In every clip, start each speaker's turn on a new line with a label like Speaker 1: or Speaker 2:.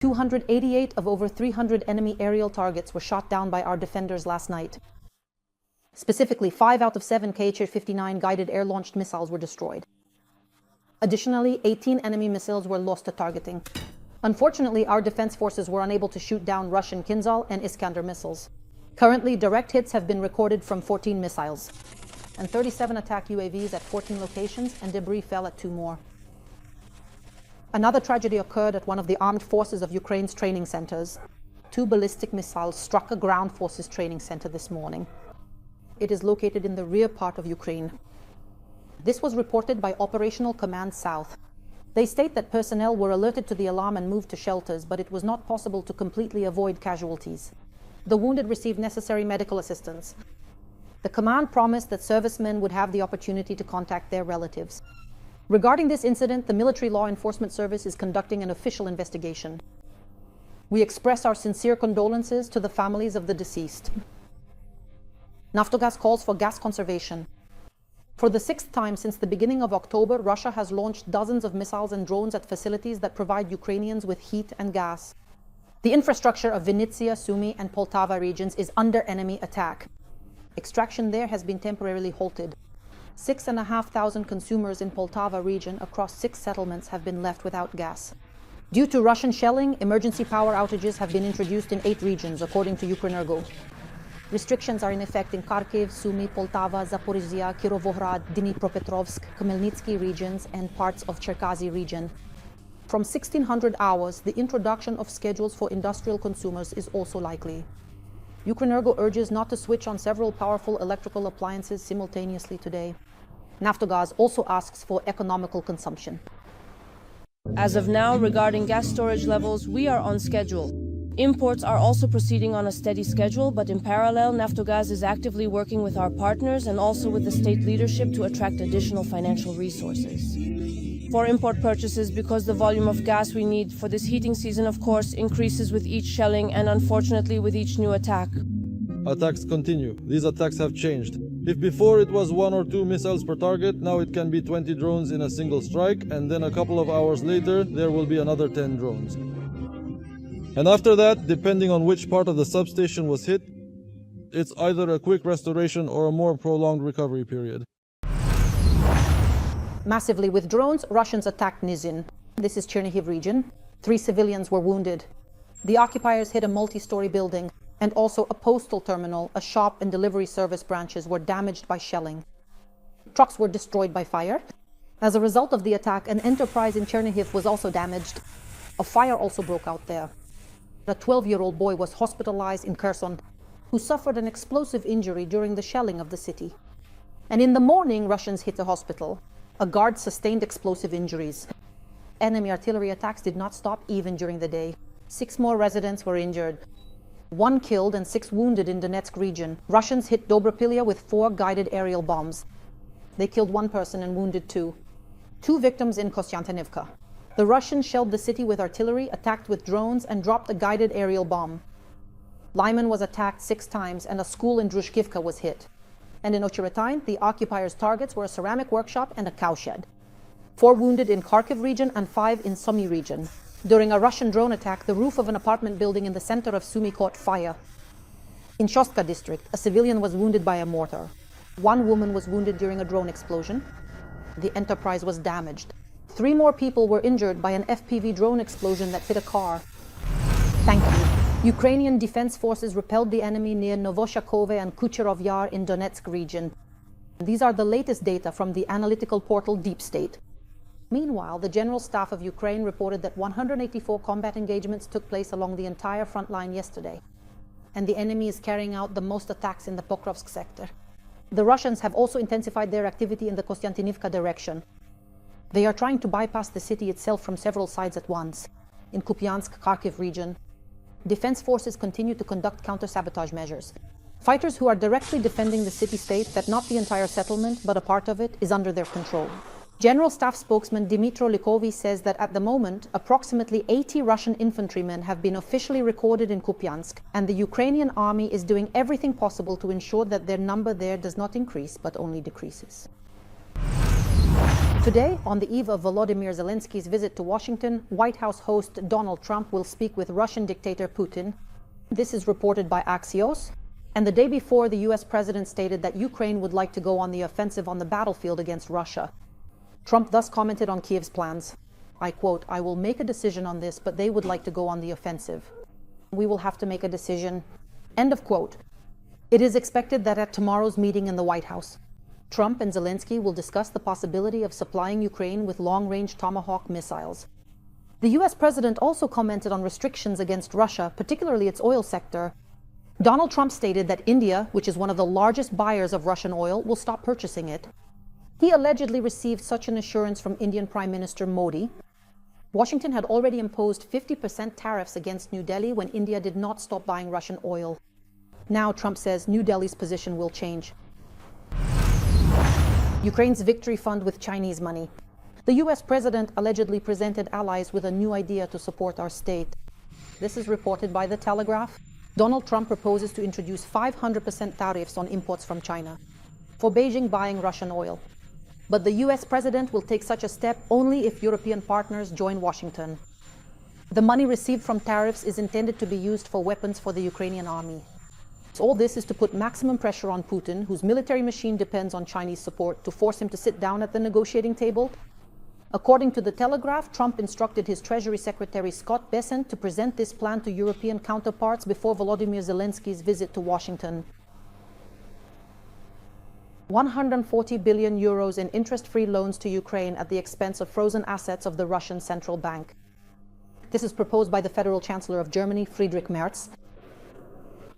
Speaker 1: 288 of over 300 enemy aerial targets were shot down by our defenders last night. Specifically, 5 out of 7 Kh-59 guided air-launched missiles were destroyed. Additionally, 18 enemy missiles were lost to targeting. Unfortunately, our defense forces were unable to shoot down Russian Kinzhal and Iskander missiles. Currently, direct hits have been recorded from 14 missiles, and 37 attack UAVs at 14 locations, and debris fell at 2 more. Another tragedy occurred at one of the armed forces of Ukraine's training centers. 2 ballistic missiles struck a ground forces training center this morning. It is located in the rear part of Ukraine. This was reported by Operational Command South. They state that personnel were alerted to the alarm and moved to shelters, but it was not possible to completely avoid casualties. The wounded received necessary medical assistance. The command promised that servicemen would have the opportunity to contact their relatives. Regarding this incident, the Military Law Enforcement Service is conducting an official investigation. We express our sincere condolences to the families of the deceased. Naftogaz calls for gas conservation. For the 6th time since the beginning of October, Russia has launched dozens of missiles and drones at facilities that provide Ukrainians with heat and gas. The infrastructure of Vinnytsia, Sumy, and Poltava regions is under enemy attack. Extraction there has been temporarily halted. 6,500 consumers in Poltava region across 6 settlements have been left without gas. Due to Russian shelling, emergency power outages have been introduced in 8 regions, according to Ukrenergo. Restrictions are in effect in Kharkiv, Sumy, Poltava, Zaporizhia, Kirovohrad, Dnipropetrovsk, Khmelnytsky regions, and parts of Cherkasy region. From 1600 hours, the introduction of schedules for industrial consumers is also likely. Ukrenergo urges not to switch on several powerful electrical appliances simultaneously today. Naftogaz also asks for economical consumption.
Speaker 2: As of now, regarding gas storage levels, we are on schedule. Imports are also proceeding on a steady schedule, but in parallel, Naftogaz is actively working with our partners and also with the state leadership to attract additional financial resources. For import purchases, because the volume of gas we need for this heating season, of course, increases with each shelling and unfortunately with each new attack.
Speaker 3: Attacks continue. These attacks have changed. If before it was 1 or 2 missiles per target, now it can be 20 drones in a single strike, and then a couple of hours later, there will be another 10 drones. And after that, depending on which part of the substation was hit, it's either a quick restoration or a more prolonged recovery period.
Speaker 1: Massively with drones, Russians attacked Nizhyn. This is Chernihiv region. 3 civilians were wounded. The occupiers hit a multi-story building, and also a postal terminal, a shop and delivery service branches were damaged by shelling. Trucks were destroyed by fire. As a result of the attack, an enterprise in Chernihiv was also damaged. A fire also broke out there. A 12-year-old boy was hospitalized in Kherson, who suffered an explosive injury during the shelling of the city. And in the morning, Russians hit a hospital. A guard sustained explosive injuries. Enemy artillery attacks did not stop even during the day. 6 more residents were injured. 1 killed and 6 wounded in Donetsk region. Russians hit Dobropilya with 4 guided aerial bombs. They killed 1 person and wounded 2. 2 victims in Kostyantinivka. The Russians shelled the city with artillery, attacked with drones, and dropped a guided aerial bomb. Lyman was attacked 6 times, and a school in Drushkivka was hit. And in Ocheretine, the occupiers' targets were a ceramic workshop and a cowshed. 4 wounded in Kharkiv region and 5 in Sumy region. During a Russian drone attack, the roof of an apartment building in the center of Sumy caught fire. In Shostka district, a civilian was wounded by a mortar. 1 woman was wounded during a drone explosion. The enterprise was damaged. 3 more people were injured by an FPV drone explosion that hit a car. Thank you. Ukrainian defense forces repelled the enemy near Novoshakove and Kucherov Yar in Donetsk region. These are the latest data from the analytical portal Deep State. Meanwhile, the General Staff of Ukraine reported that 184 combat engagements took place along the entire front line yesterday, and the enemy is carrying out the most attacks in the Pokrovsk sector. The Russians have also intensified their activity in the Kostyantinivka direction. They are trying to bypass the city itself from several sides at once. In Kupiansk-Kharkiv region, defense forces continue to conduct counter-sabotage measures. Fighters who are directly defending the city-state that not the entire settlement, but a part of it, is under their control. General Staff spokesman Dmytro Likovy says that at the moment, approximately 80 Russian infantrymen have been officially recorded in Kupiansk, and the Ukrainian army is doing everything possible to ensure that their number there does not increase, but only decreases. Today, on the eve of Volodymyr Zelensky's visit to Washington, White House host Donald Trump will speak with Russian dictator Putin. This is reported by Axios. And the day before, the US president stated that Ukraine would like to go on the offensive on the battlefield against Russia. Trump thus commented on Kyiv's plans. I quote, "I will make a decision on this, but they would like to go on the offensive. We will have to make a decision." End of quote. It is expected that at tomorrow's meeting in the White House, Trump and Zelensky will discuss the possibility of supplying Ukraine with long-range Tomahawk missiles. The US president also commented on restrictions against Russia, particularly its oil sector. Donald Trump stated that India, which is one of the largest buyers of Russian oil, will stop purchasing it. He allegedly received such an assurance from Indian Prime Minister Modi. Washington had already imposed 50% tariffs against New Delhi when India did not stop buying Russian oil. Now, Trump says New Delhi's position will change. Ukraine's victory fund with Chinese money. The US president allegedly presented allies with a new idea to support our state. This is reported by The Telegraph. Donald Trump proposes to introduce 500% tariffs on imports from China for Beijing buying Russian oil. But the US president will take such a step only if European partners join Washington. The money received from tariffs is intended to be used for weapons for the Ukrainian army. So all this is to put maximum pressure on Putin, whose military machine depends on Chinese support, to force him to sit down at the negotiating table. According to The Telegraph, Trump instructed his Treasury Secretary Scott Bessent to present this plan to European counterparts before Volodymyr Zelensky's visit to Washington. 140 billion euros in interest-free loans to Ukraine at the expense of frozen assets of the Russian Central Bank. This is proposed by the Federal Chancellor of Germany, Friedrich Merz.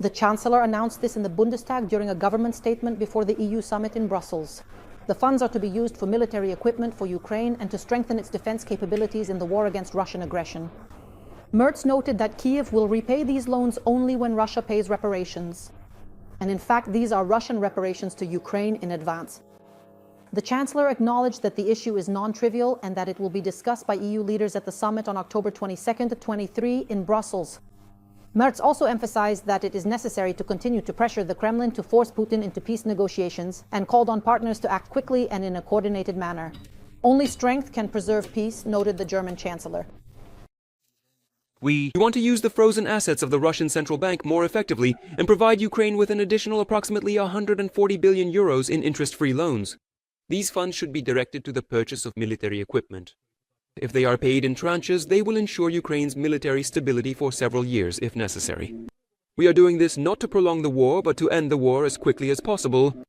Speaker 1: The Chancellor announced this in the Bundestag during a government statement before the EU summit in Brussels. The funds are to be used for military equipment for Ukraine and to strengthen its defense capabilities in the war against Russian aggression. Merz noted that Kyiv will repay these loans only when Russia pays reparations. And in fact, these are Russian reparations to Ukraine in advance. The Chancellor acknowledged that the issue is non-trivial and that it will be discussed by EU leaders at the summit on October 22nd to 23 in Brussels. Merz also emphasized that it is necessary to continue to pressure the Kremlin to force Putin into peace negotiations and called on partners to act quickly and in a coordinated manner. Only strength can preserve peace, noted the German Chancellor.
Speaker 4: We want to use the frozen assets of the Russian Central Bank more effectively and provide Ukraine with an additional approximately 140 billion euros in interest-free loans. These funds should be directed to the purchase of military equipment. If they are paid in tranches, they will ensure Ukraine's military stability for several years if necessary. We are doing this not to prolong the war, but to end the war as quickly as possible,